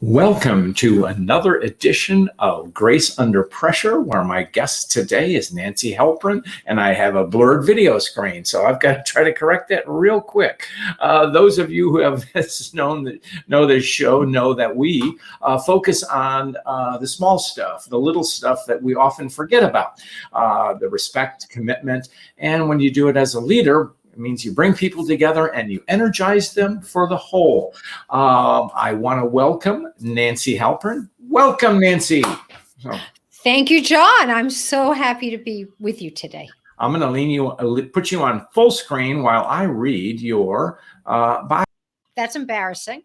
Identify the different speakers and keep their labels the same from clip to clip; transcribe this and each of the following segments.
Speaker 1: Welcome to another edition of Grace Under Pressure, where my guest today is Nancy Halpern, and I have a blurred video screen, so I've got to try to correct that real quick. Those of you who have know this show know that we focus on the small stuff, the little stuff that we often forget about, the respect, commitment, and when you do it as a leader, it means you bring people together and you energize them for the whole. I want to welcome Nancy Halpern. Welcome, Nancy.
Speaker 2: Thank you, John. I'm so happy to be with you today.
Speaker 1: I'm going to put you on full screen while I read your bio.
Speaker 2: That's embarrassing.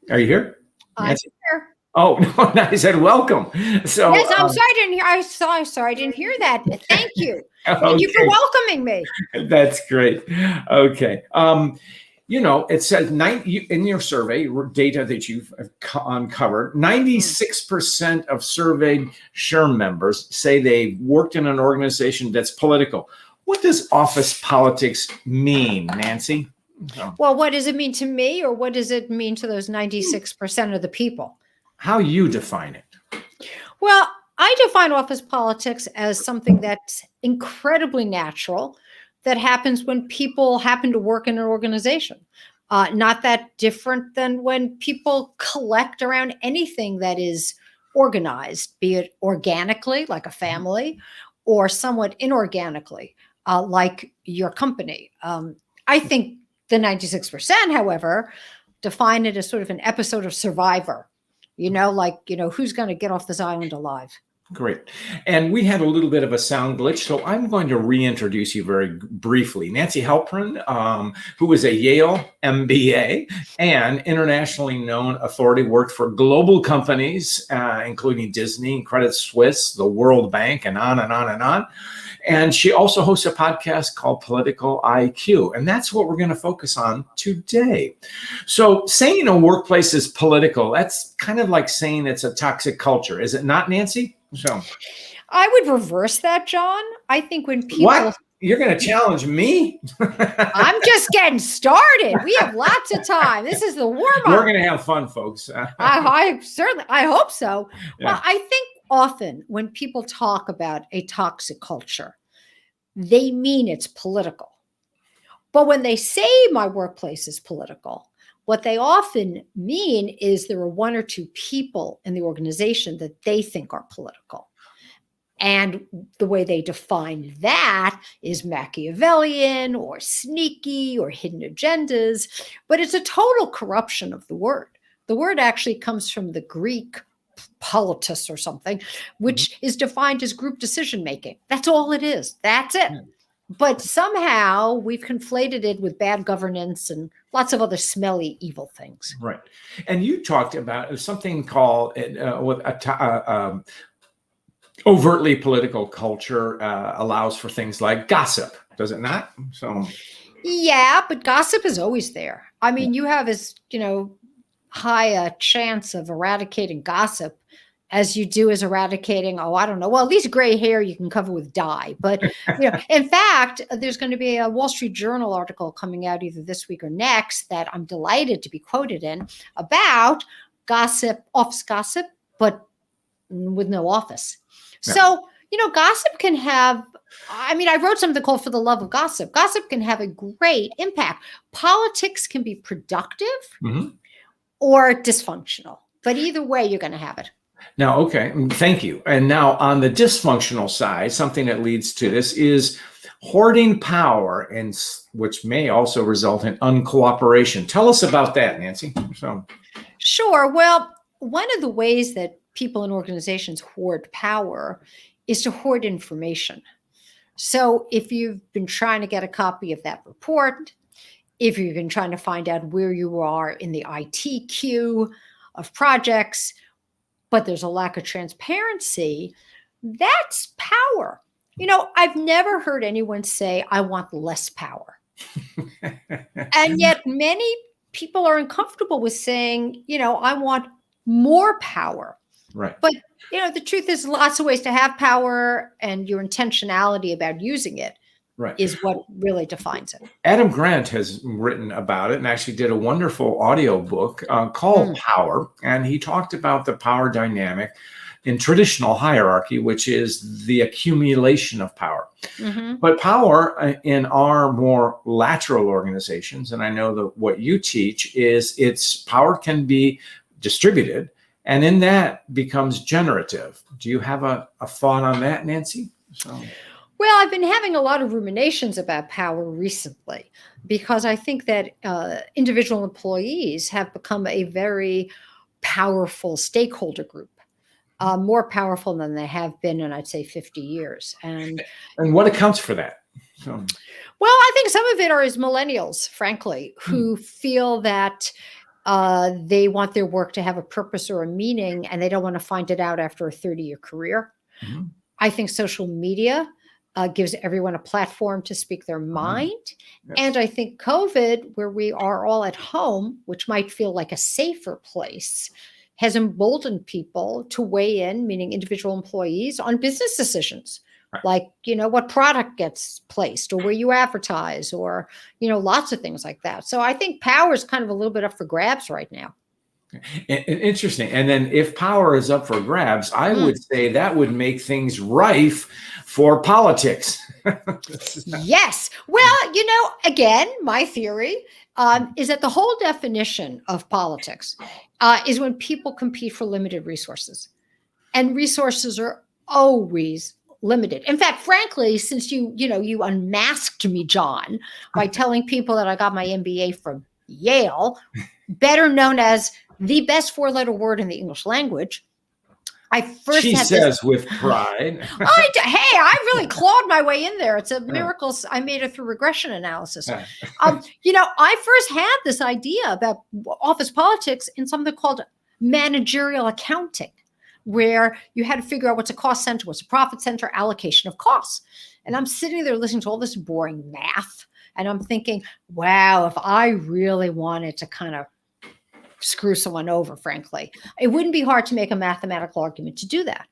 Speaker 1: Are you here?
Speaker 2: I'm here.
Speaker 1: Oh, no, I said welcome. So
Speaker 2: yes, I'm sorry I didn't hear. Sorry I didn't hear that. Thank you. Thank
Speaker 1: okay.
Speaker 2: you for welcoming me.
Speaker 1: That's great. Okay. It says in your survey data that you've uncovered, 96% of surveyed SHRM members say they worked in an organization that's political. What does office politics mean, Nancy?
Speaker 2: Well, what does it mean to me, or what does it mean to those 96% of the people?
Speaker 1: How you define it?
Speaker 2: Well, I define office politics as something that's incredibly natural, that happens when people happen to work in an organization. Not that different than when people collect around anything that is organized, be it organically, like a family, or somewhat inorganically, like your company. I think the 96%, however, define it as sort of an episode of Survivor, who's going to get off this island alive?
Speaker 1: Great. And we had a little bit of a sound glitch, so I'm going to reintroduce you very briefly. Nancy Halpern, who is a Yale MBA and internationally known authority, worked for global companies, including Disney, Credit Suisse, the World Bank, and on and on and on. And she also hosts a podcast called Political IQ. And that's what we're going to focus on today. So saying a workplace is political, that's kind of like saying it's a toxic culture. Is it not, Nancy? So
Speaker 2: I would reverse that, John. I think when people...
Speaker 1: What? You're going to challenge me?
Speaker 2: I'm just getting started. We have lots of time. This is the warm-up.
Speaker 1: We're going to have fun, folks.
Speaker 2: I hope so.
Speaker 1: Yeah.
Speaker 2: Well, I think often when people talk about a toxic culture, they mean it's political. But when they say my workplace is political, what they often mean is there are one or two people in the organization that they think are political. And the way they define that is Machiavellian or sneaky or hidden agendas, but it's a total corruption of the word. The word actually comes from the Greek politus or something, which is defined as group decision-making. That's all it is. That's it. But somehow we've conflated it with bad governance and lots of other smelly, evil things.
Speaker 1: Right. And you talked about something called overtly political culture allows for things like gossip, does it not? So,
Speaker 2: yeah, but gossip is always there. I mean, you have as high a chance of eradicating gossip as you do as eradicating, well, at least gray hair you can cover with dye. But in fact, there's going to be a Wall Street Journal article coming out either this week or next that I'm delighted to be quoted in about gossip, office gossip, but with no office. Yeah. So, gossip can have, I wrote something called For the Love of Gossip. Gossip can have a great impact. Politics can be productive or dysfunctional, but either way, you're going to have it.
Speaker 1: Now, okay, thank you. And now on the dysfunctional side, something that leads to this is hoarding power, and which may also result in uncooperation. Tell us about that, Nancy.
Speaker 2: Sure. Well, one of the ways that people in organizations hoard power is to hoard information. So if you've been trying to get a copy of that report, if you've been trying to find out where you are in the IT queue of projects, but there's a lack of transparency, that's power. I've never heard anyone say, I want less power. And yet many people are uncomfortable with saying, I want more power.
Speaker 1: Right.
Speaker 2: But, the truth is lots of ways to have power, and your intentionality about using it is what really defines it.
Speaker 1: Adam Grant has written about it and actually did a wonderful audio book called Power. And he talked about the power dynamic in traditional hierarchy, which is the accumulation of power. But power in our more lateral organizations, and I know that what you teach is its power can be distributed, and in that becomes generative. Do you have a thought on that, Nancy?
Speaker 2: Well, I've been having a lot of ruminations about power recently, because I think that individual employees have become a very powerful stakeholder group, more powerful than they have been in, I'd say, 50 years. And
Speaker 1: what accounts for that?
Speaker 2: Well, I think some of it is millennials, frankly, who feel that they want their work to have a purpose or a meaning, and they don't want to find it out after a 30-year career. I think social media gives everyone a platform to speak their mind. And I think COVID, where we are all at home, which might feel like a safer place, has emboldened people to weigh in, meaning individual employees, on business decisions. Like, what product gets placed, or where you advertise, or, lots of things like that. So I think power is kind of a little bit up for grabs right now.
Speaker 1: Interesting. And then if power is up for grabs, I would say that would make things rife for politics.
Speaker 2: Yes. Well, again, my theory is that the whole definition of politics is when people compete for limited resources. And resources are always limited. In fact, frankly, since you unmasked me, John, by telling people that I got my MBA from Yale, better known as the best four-letter word in the English language,
Speaker 1: She says with pride.
Speaker 2: I really clawed my way in there. It's a miracle I made it through regression analysis. I first had this idea about office politics in something called managerial accounting, where you had to figure out what's a cost center, what's a profit center, allocation of costs. And I'm sitting there listening to all this boring math, and I'm thinking, wow, if I really wanted to kind of screw someone over, frankly, it wouldn't be hard to make a mathematical argument to do that.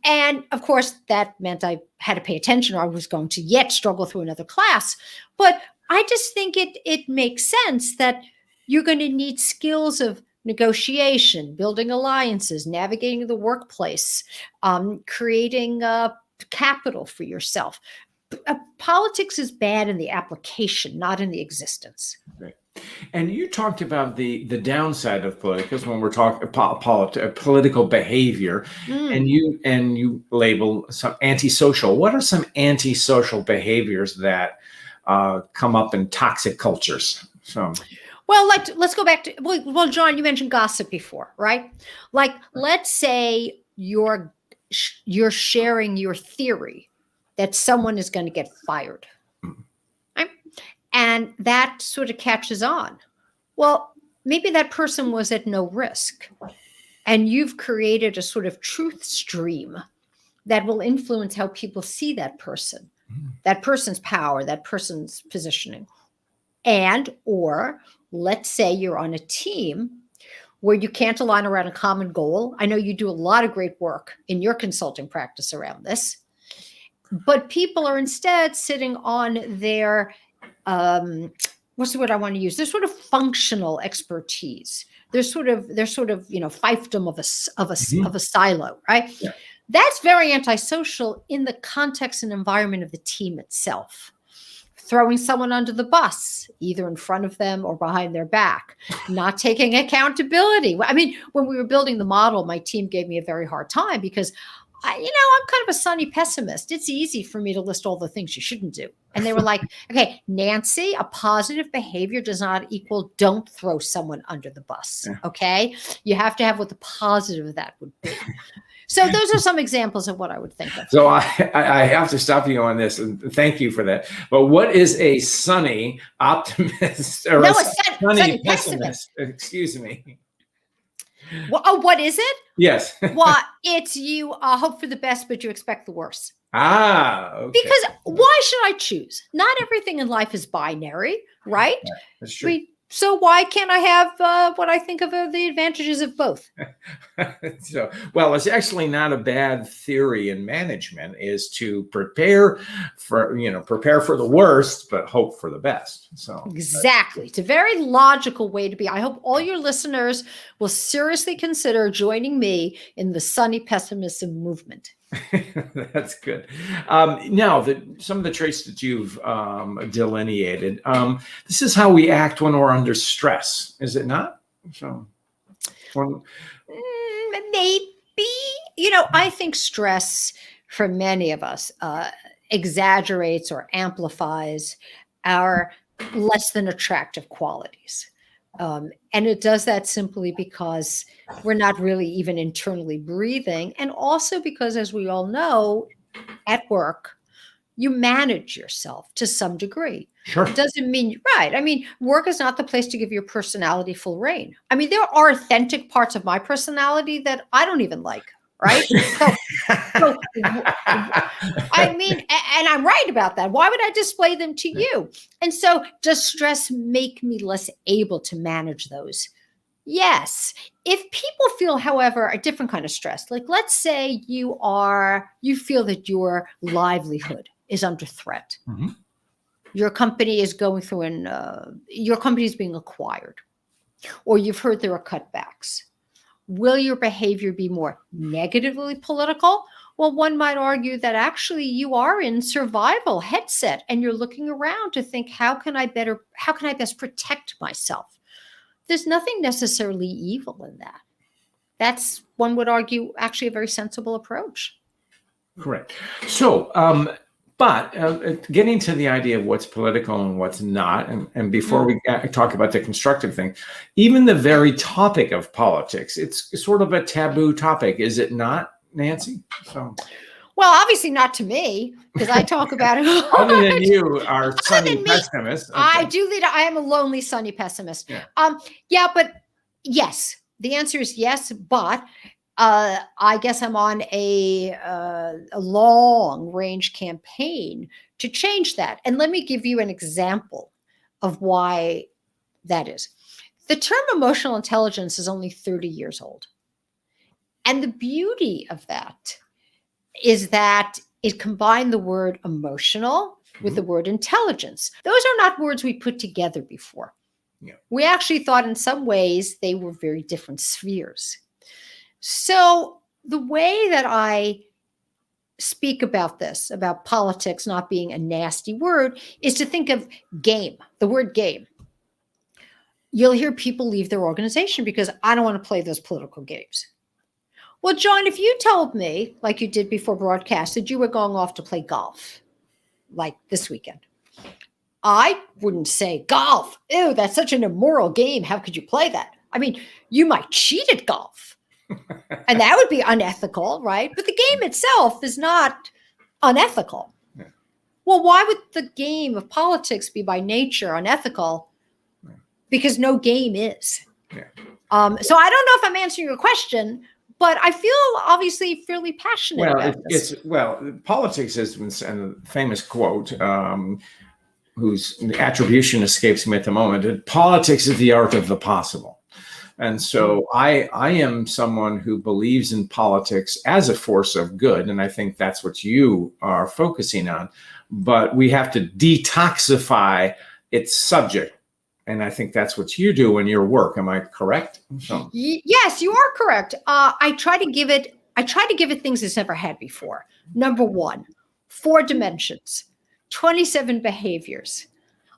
Speaker 2: And of course, that meant I had to pay attention, or I was going to yet struggle through another class. But I just think it makes sense that you're going to need skills of negotiation, building alliances, navigating the workplace, creating capital for yourself. Politics is bad in the application, not in the existence.
Speaker 1: Right. And you talked about the downside of politics when we're talking political behavior, and you label some antisocial. What are some antisocial behaviors that come up in toxic cultures?
Speaker 2: Well, let's go back to, well, John, you mentioned gossip before, right? Like, let's say you're sharing your theory that someone is going to get fired. Right? And that sort of catches on. Well, maybe that person was at no risk, and you've created a sort of truth stream that will influence how people see that person, that person's power, that person's positioning. Or let's say you're on a team where you can't align around a common goal. I know you do a lot of great work in your consulting practice around this, but people are instead sitting on their, what's the word I want to use? They're sort of functional expertise. They're sort of, fiefdom of a silo, right?
Speaker 1: Yeah.
Speaker 2: That's very antisocial in the context and environment of the team itself. Throwing someone under the bus, either in front of them or behind their back, not taking accountability. I mean, when we were building the model, my team gave me a very hard time because I'm kind of a sunny pessimist. It's easy for me to list all the things you shouldn't do. And they were like, okay, Nancy, a positive behavior does not equal don't throw someone under the bus.
Speaker 1: Yeah.
Speaker 2: Okay. You have to have what the positive of that would be. So those are some examples of what I would think of.
Speaker 1: So I have to stop you on this, and thank you for that. But what is a sunny optimist or
Speaker 2: No,
Speaker 1: a
Speaker 2: sunny
Speaker 1: pessimist? Excuse me.
Speaker 2: What is it?
Speaker 1: Yes.
Speaker 2: Well, it's you hope for the best, but you expect the worst.
Speaker 1: Okay.
Speaker 2: Because why should I choose? Not everything in life is binary, right?
Speaker 1: Yeah, that's true.
Speaker 2: So why can't I have what I think of the advantages of both?
Speaker 1: So, well, it's actually not a bad theory in management, is to prepare for the worst, but hope for the best. So
Speaker 2: exactly. It's a very logical way to be. I hope all your listeners will seriously consider joining me in the sunny pessimism movement.
Speaker 1: That's good. Now, some of the traits that you've delineated, this is how we act when we're under stress, is it not? So,
Speaker 2: maybe, I think stress for many of us exaggerates or amplifies our less than attractive qualities. And it does that simply because we're not really even internally breathing. And also because, as we all know, at work, you manage yourself to some degree.
Speaker 1: Sure.
Speaker 2: It doesn't mean, right. I mean, work is not the place to give your personality full reign. I mean, there are authentic parts of my personality that I don't even like. Right. So, I mean, and I'm right about that. Why would I display them to you? And so does stress make me less able to manage those? Yes. If people feel, however, a different kind of stress, like let's say you feel that your livelihood is under threat.
Speaker 1: Mm-hmm.
Speaker 2: Your company is going through your company is being acquired, or you've heard there are cutbacks. Will your behavior be more negatively political? Well, one might argue that actually you are in survival headset and you're looking around to think, how can I best protect myself? There's nothing necessarily evil in that. That's, one would argue, actually a very sensible approach.
Speaker 1: Correct. So, but getting to the idea of what's political and what's not, and before we talk about the constructive thing, even the very topic of politics, it's sort of a taboo topic, is it not, Nancy? So,
Speaker 2: well, obviously not to me, because I talk about it.
Speaker 1: Other than you are sunny pessimist. Okay.
Speaker 2: I am a lonely sunny pessimist.
Speaker 1: Yeah.
Speaker 2: But yes, the answer is yes, but I guess I'm on a long range campaign to change that. And let me give you an example of why that is. The term emotional intelligence is only 30 years old. And the beauty of that is that it combined the word emotional with the word intelligence. Those are not words we put together before.
Speaker 1: Yeah.
Speaker 2: We actually thought in some ways they were very different spheres. So the way that I speak about this, about politics not being a nasty word, is to think of game, the word game. You'll hear people leave their organization because I don't want to play those political games. Well, John, if you told me, like you did before broadcast, that you were going off to play golf, like this weekend, I wouldn't say, golf, ew, that's such an immoral game. How could you play that? I mean, you might cheat at golf. And that would be unethical, right? But the game itself is not unethical. Yeah. Well, why would the game of politics be by nature unethical? Yeah. Because no game is. Yeah. So I don't know if I'm answering your question, but I feel obviously fairly passionate about this.
Speaker 1: Politics has been a famous quote, whose attribution escapes me at the moment. Politics is the art of the possible. And so I am someone who believes in politics as a force of good. And I think that's what you are focusing on. But we have to detoxify its subject. And I think that's what you do in your work. Am I correct? So.
Speaker 2: Yes, you are correct. I try to give it things it's never had before. Number one, 4 dimensions, 27 behaviors.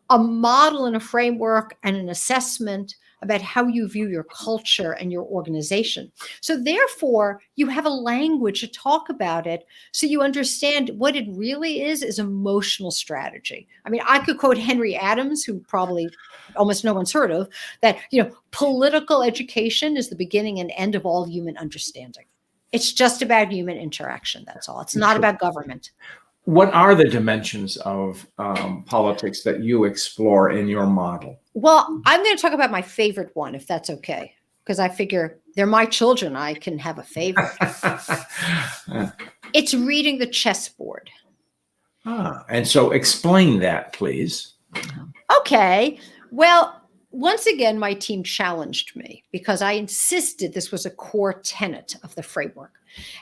Speaker 2: a model and a framework and an assessment about how you view your culture and your organization. So therefore, you have a language to talk about it so you understand what it really is emotional strategy. I mean, I could quote Henry Adams, who probably almost no one's heard of, that, political education is the beginning and end of all human understanding. It's just about human interaction. That's all. It's not about government.
Speaker 1: What are the dimensions of politics that you explore in your model?
Speaker 2: Well, I'm going to talk about my favorite one, if that's okay, because I figure they're my children. I can have a favorite. It's reading the chessboard.
Speaker 1: And so explain that, please.
Speaker 2: Okay. Well, once again, my team challenged me because I insisted this was a core tenet of the framework.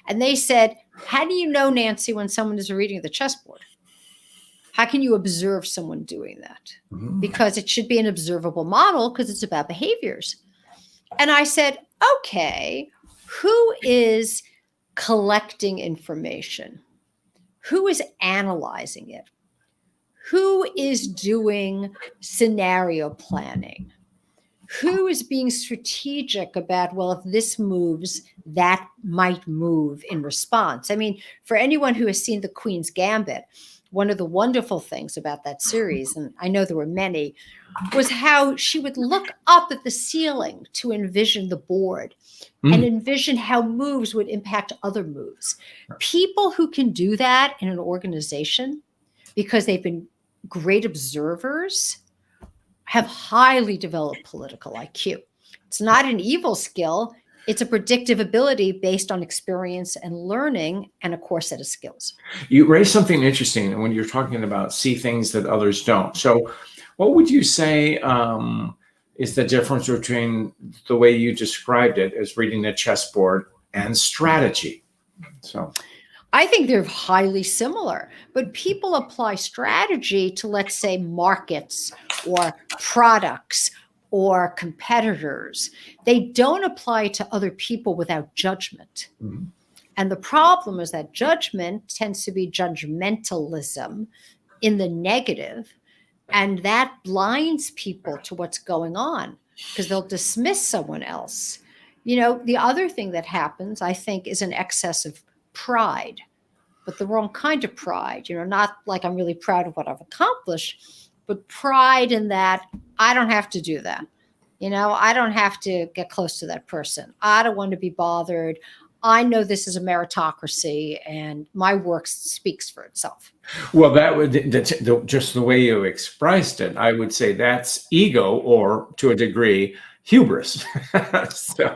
Speaker 2: And they said, how do you know, Nancy, when someone is reading the chessboard? How can you observe someone doing that? Because it should be an observable model because it's about behaviors. And I said, okay, who is collecting information? Who is analyzing it? Who is doing scenario planning? Who is being strategic about, well, if this moves, that might move in response? I mean, for anyone who has seen The Queen's Gambit, one of the wonderful things about that series, and I know there were many, was how she would look up at the ceiling to envision the board and envision how moves would impact other moves. People who can do that in an organization because they've been great observers have highly developed political IQ. It's not an evil skill. It's a predictive ability based on experience and learning and a core set of skills.
Speaker 1: You raised something interesting when you're talking about see things that others don't. So what would you say is the difference between the way you described it as reading a chessboard and strategy? So
Speaker 2: I think they're highly similar, but people apply strategy to, let's say, markets or products or competitors. They don't apply to other people without judgment. And the problem is that judgment tends to be judgmentalism in the negative, and that blinds people to what's going on because they'll dismiss someone else. The other thing that happens, I think, is an excess of pride, but the wrong kind of pride, not like I'm really proud of what I've accomplished, but pride in that I don't have to do that. I don't have to get close to that person. I don't want to be bothered. I know this is a meritocracy and my work speaks for itself.
Speaker 1: Well, just the way you expressed it, I would say that's ego or, to a degree, hubris.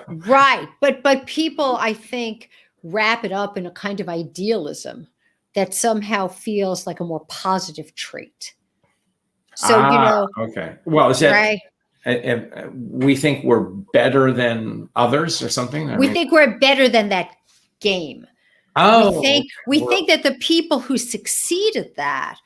Speaker 2: Right. But people, I think, wrap it up in a kind of idealism that somehow feels like a more positive trait. So,
Speaker 1: okay. Well, is that
Speaker 2: right?
Speaker 1: We think we're better than others or something?
Speaker 2: We think we're better than that game. We think that the people who succeed at that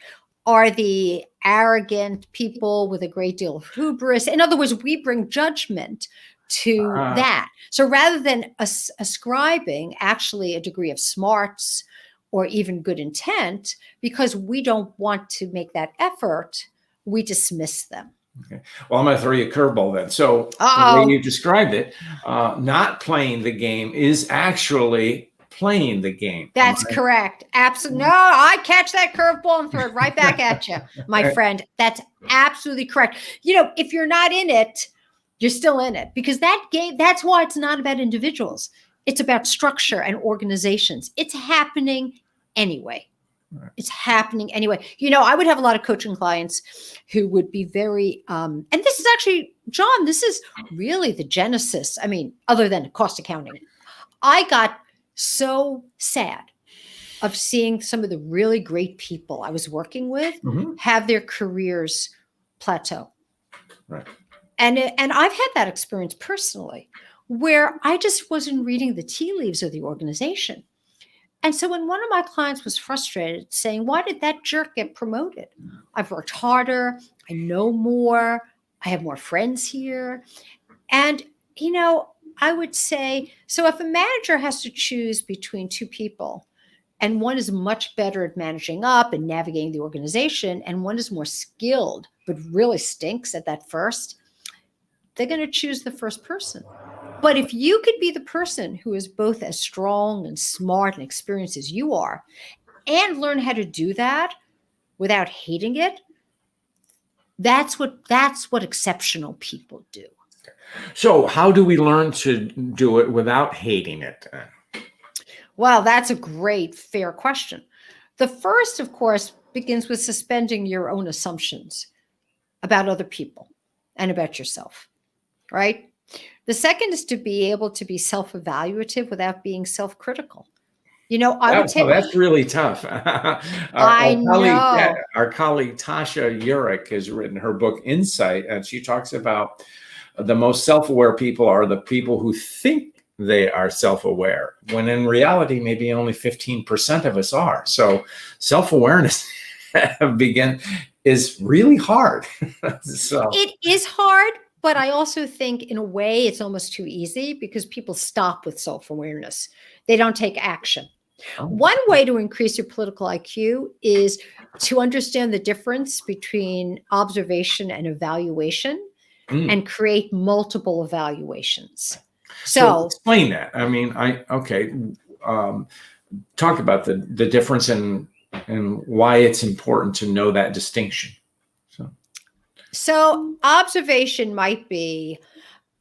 Speaker 2: are the arrogant people with a great deal of hubris. In other words, we bring judgment to that. So rather than ascribing actually a degree of smarts or even good intent, because we don't want to make that effort, we dismiss them.
Speaker 1: Okay. Well, I'm going to throw you a curveball then. So the way you described it, not playing the game is actually playing the game.
Speaker 2: That's correct. Absolutely. No, I catch that curveball and throw it right back at you, my friend. That's absolutely correct. If you're not in it, you're still in it, because that game, that's why it's not about individuals. It's about structure and organizations. It's happening anyway. Right. It's happening anyway. I would have a lot of coaching clients who would be very, and this is actually, John, this is really the genesis. I mean, other than cost accounting, I got so sad of seeing some of the really great people I was working with have their careers plateau.
Speaker 1: Right.
Speaker 2: And I've had that experience personally where I just wasn't reading the tea leaves of the organization. And so when one of my clients was frustrated saying, why did that jerk get promoted? I've worked harder. I know more. I have more friends here. And, I would say, so if a manager has to choose between two people, and one is much better at managing up and navigating the organization, and one is more skilled, but really stinks at that first, they're going to choose the first person. But if you could be the person who is both as strong and smart and experienced as you are, and learn how to do that without hating it, that's what exceptional people do.
Speaker 1: So how do we learn to do it without hating it?
Speaker 2: Well, that's a great, fair question. The first, of course, begins with suspending your own assumptions about other people and about yourself, right? The second is to be able to be self-evaluative without being self-critical.
Speaker 1: That's really tough.
Speaker 2: I know.
Speaker 1: Our colleague Tasha Urich has written her book Insight, and she talks about the most self-aware people are the people who think they are self-aware, when in reality, maybe only 15% of us are. So self-awareness is really hard. So
Speaker 2: it is hard, but I also think in a way it's almost too easy because people stop with self-awareness. They don't take action.
Speaker 1: Oh.
Speaker 2: One way to increase your political IQ is to understand the difference between observation and evaluation and create multiple evaluations. So
Speaker 1: explain that. I mean, talk about the difference and why it's important to know that distinction.
Speaker 2: So observation might be,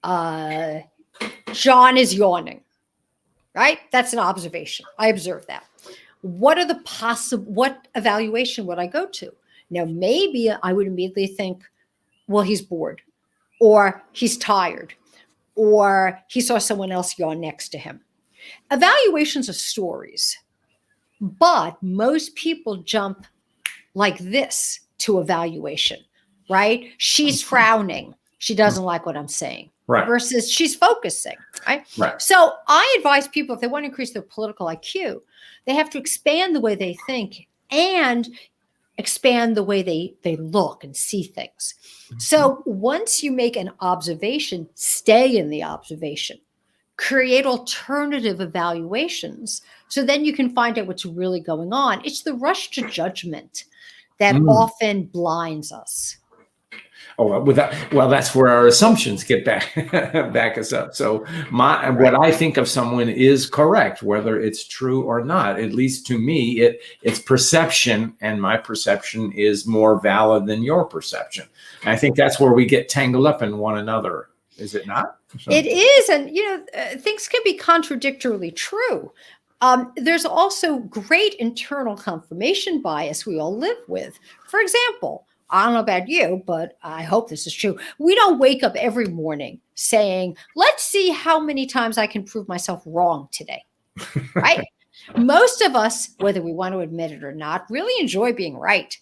Speaker 2: John is yawning, right? That's an observation. I observe that. What evaluation would I go to? Now, maybe I would immediately think, well, he's bored, or he's tired, or he saw someone else yawn next to him. Evaluations are stories, but most people jump like this to evaluation, right? She's frowning. She doesn't like what I'm saying.
Speaker 1: Right.
Speaker 2: Versus she's focusing, right?
Speaker 1: Right.
Speaker 2: So I advise people, if they want to increase their political IQ, they have to expand the way they think and expand the way they look and see things. So once you make an observation, stay in the observation, create alternative evaluations. So then you can find out what's really going on. It's the rush to judgment that often blinds us.
Speaker 1: Oh, well, that's where our assumptions get back us up. So what I think of someone is correct, whether it's true or not. At least to me, it's perception, and my perception is more valid than your perception. And I think that's where we get tangled up in one another. Is it not?
Speaker 2: It is, and things can be contradictorily true. There's also great internal confirmation bias we all live with. For example, I don't know about you, but I hope this is true. We don't wake up every morning saying, let's see how many times I can prove myself wrong today, right? Most of us, whether we want to admit it or not, really enjoy being right.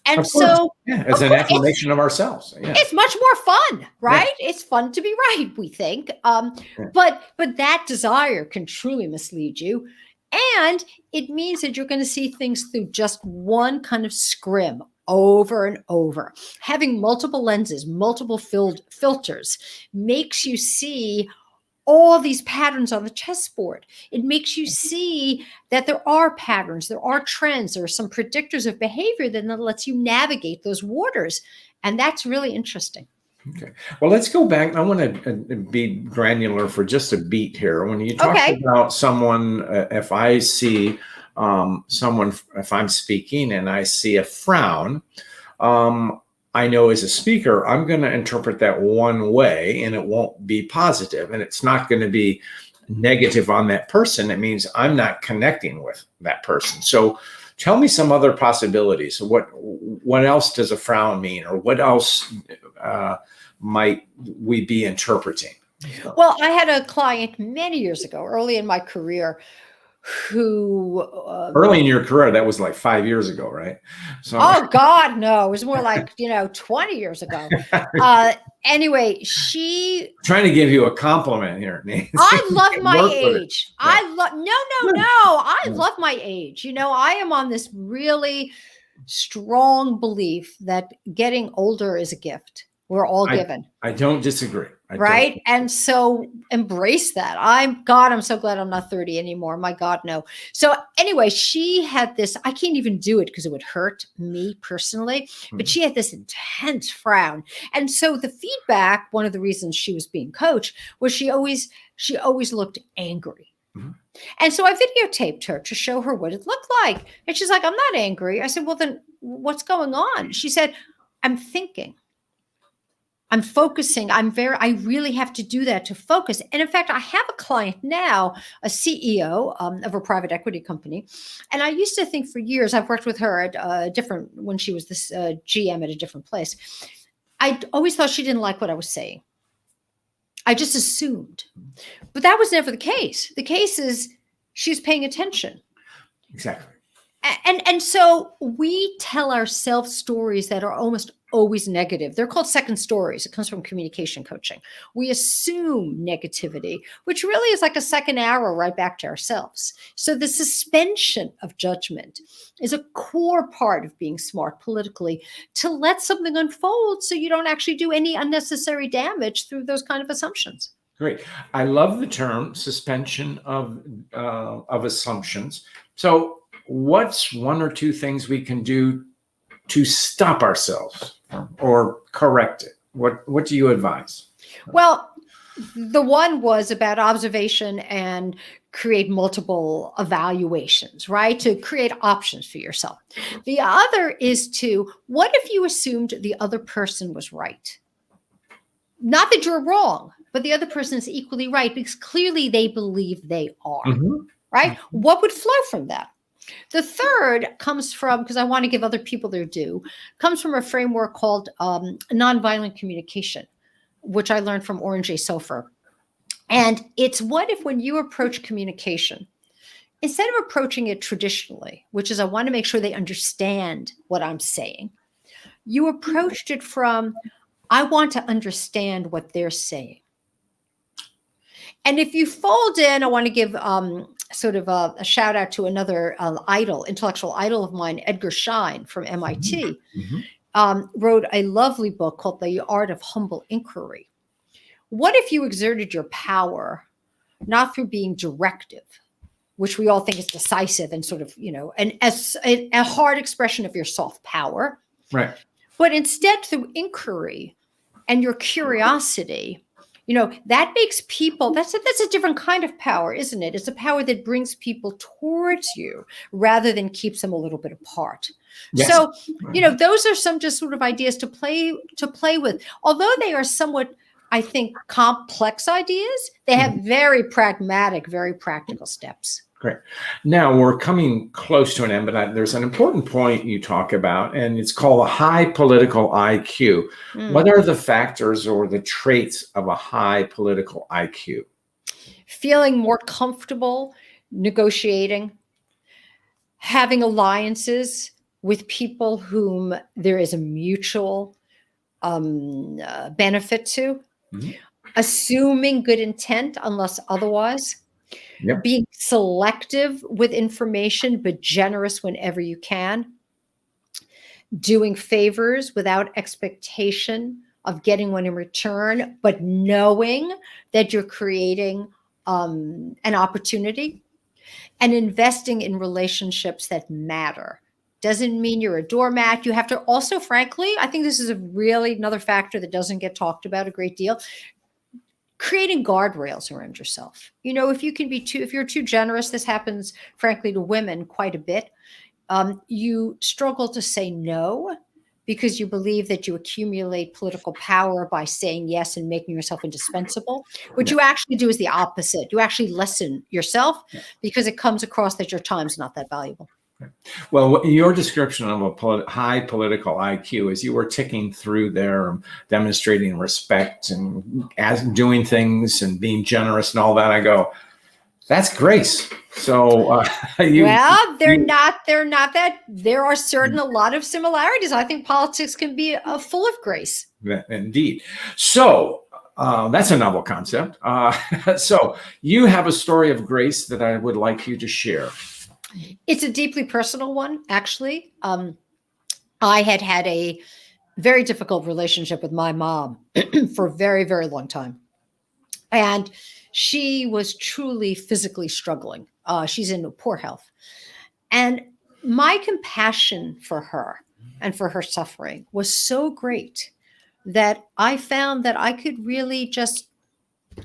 Speaker 2: And so
Speaker 1: as an affirmation of ourselves. Yeah.
Speaker 2: It's much more fun, right? Yeah. It's fun to be right, we think. But that desire can truly mislead you. And it means that you're going to see things through just one kind of scrim over and over. Having multiple lenses, multiple filters makes you see all these patterns on the chessboard. It makes you see that there are patterns, there are trends, there are some predictors of behavior that lets you navigate those waters. And that's really interesting.
Speaker 1: Okay. Well, let's go back. I want to be granular for just a beat here. When you talk about someone, if I see someone, if I'm speaking and I see a frown, I know as a speaker, I'm going to interpret that one way and it won't be positive, and it's not going to be negative on that person. It means I'm not connecting with that person. So tell me some other possibilities. So what else does a frown mean, or what else might we be interpreting?
Speaker 2: Well, I had a client many years ago, early in my career, who
Speaker 1: early in your career, that was like 5 years ago, right? So
Speaker 2: oh God, no, it was more like 20 years ago. Anyway, she
Speaker 1: trying to give you a compliment here, Nancy.
Speaker 2: I love my age. Yeah. I love my age. I am on this really strong belief that getting older is a gift. We're all given.
Speaker 1: I don't disagree.
Speaker 2: Right. And so embrace that. I'm so glad I'm not 30 anymore. My God, no. So anyway, she had this, I can't even do it because it would hurt me personally, but she had this intense frown. And so the feedback, one of the reasons she was being coached was she always looked angry. And so I videotaped her to show her what it looked like. And she's like, I'm not angry. I said, well, then what's going on? She said, I'm thinking. I'm focusing. I really have to do that to focus. And in fact, I have a client now, a CEO of a private equity company. And I used to think for years, I've worked with her at when she was this GM at a different place. I always thought she didn't like what I was saying. I just assumed, but that was never the case. The case is she's paying attention.
Speaker 1: Exactly.
Speaker 2: And so we tell ourselves stories that are almost always negative. They're called second stories. It comes from communication coaching. We assume negativity, which really is like a second arrow right back to ourselves. So the suspension of judgment is a core part of being smart politically, to let something unfold so you don't actually do any unnecessary damage through those kind of assumptions.
Speaker 1: Great. I love the term suspension of assumptions. So what's one or two things we can do to stop ourselves or correct it? What do you advise?
Speaker 2: Well, the one was about observation and create multiple evaluations, right? To create options for yourself. The other is what if you assumed the other person was right? Not that you're wrong, but the other person is equally right because clearly they believe they are, right? What would flow from that? The third comes from, because I want to give other people their due, comes from a framework called nonviolent communication, which I learned from Oren J. Sofer. And it's what if when you approach communication, instead of approaching it traditionally, which is I want to make sure they understand what I'm saying, you approached it from, I want to understand what they're saying. And if you fold in, I want to give sort of a shout out to another intellectual idol of mine, Edgar Schein from MIT, wrote a lovely book called The Art of Humble Inquiry. What if you exerted your power not through being directive, which we all think is decisive and sort of, and as a hard expression of your soft power,
Speaker 1: right?
Speaker 2: But instead through inquiry and your curiosity. That makes people, that's a different kind of power, isn't it? It's a power that brings people towards you rather than keeps them a little bit apart. Yes. So, those are some just sort of ideas to play with. Although they are somewhat, I think, complex ideas, they have very pragmatic, very practical steps.
Speaker 1: Great. Now we're coming close to an end, but there's an important point you talk about, and it's called a high political IQ. What are the factors or the traits of a high political IQ?
Speaker 2: Feeling more comfortable negotiating, having alliances with people whom there is a mutual benefit to, assuming good intent unless otherwise. Yep. Being selective with information, but generous whenever you can. Doing favors without expectation of getting one in return, but knowing that you're creating an opportunity. And investing in relationships that matter. Doesn't mean you're a doormat. You have to also, frankly, I think this is another factor that doesn't get talked about a great deal. Creating guardrails around yourself. If you're too generous, this happens, frankly, to women quite a bit. You struggle to say no because you believe that you accumulate political power by saying yes and making yourself indispensable. What you actually do is the opposite. You actually lessen yourself because it comes across that your time's not that valuable.
Speaker 1: Well, your description of a high political IQ, as you were ticking through there, demonstrating respect and doing things and being generous and all that, I go, that's grace. So,
Speaker 2: they're not that. There are a lot of similarities. I think politics can be full of grace.
Speaker 1: Indeed. So that's a novel concept. So you have a story of grace that I would like you to share.
Speaker 2: It's a deeply personal one, actually. I had a very difficult relationship with my mom for a very, very long time. And she was truly physically struggling. She's in poor health. And my compassion for her and for her suffering was so great that I found that I could really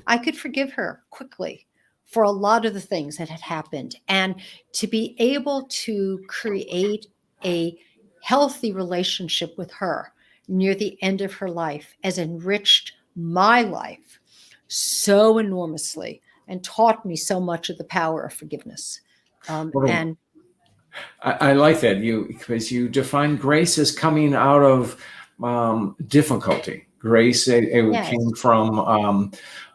Speaker 2: I could forgive her quickly for a lot of the things that had happened. And to be able to create a healthy relationship with her near the end of her life has enriched my life so enormously and taught me so much of the power of forgiveness. And
Speaker 1: I like that because you define grace as coming out of difficulty. Grace, it
Speaker 2: yes,
Speaker 1: came from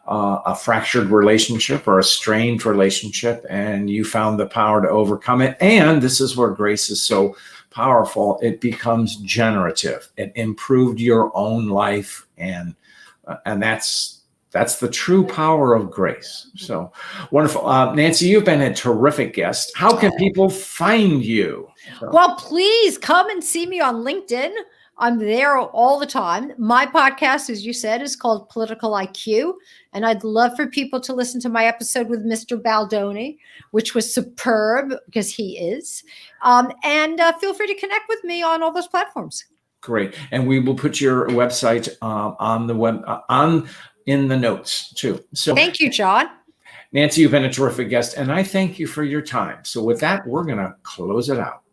Speaker 1: a fractured relationship or a strained relationship, and you found the power to overcome it. And this is where grace is so powerful. It becomes generative. It improved your own life, and that's the true power of grace. So wonderful. Nancy, you've been a terrific guest. How can people find you?
Speaker 2: well, please come and see me on LinkedIn. I'm there all the time. My podcast, as you said, is called Political IQ. And I'd love for people to listen to my episode with Mr. Baldoni, which was superb because he is. And feel free to connect with me on all those platforms.
Speaker 1: Great. And we will put your website on the web in the notes too. So
Speaker 2: thank you, John.
Speaker 1: Nancy, you've been a terrific guest, and I thank you for your time. So with that, we're going to close it out.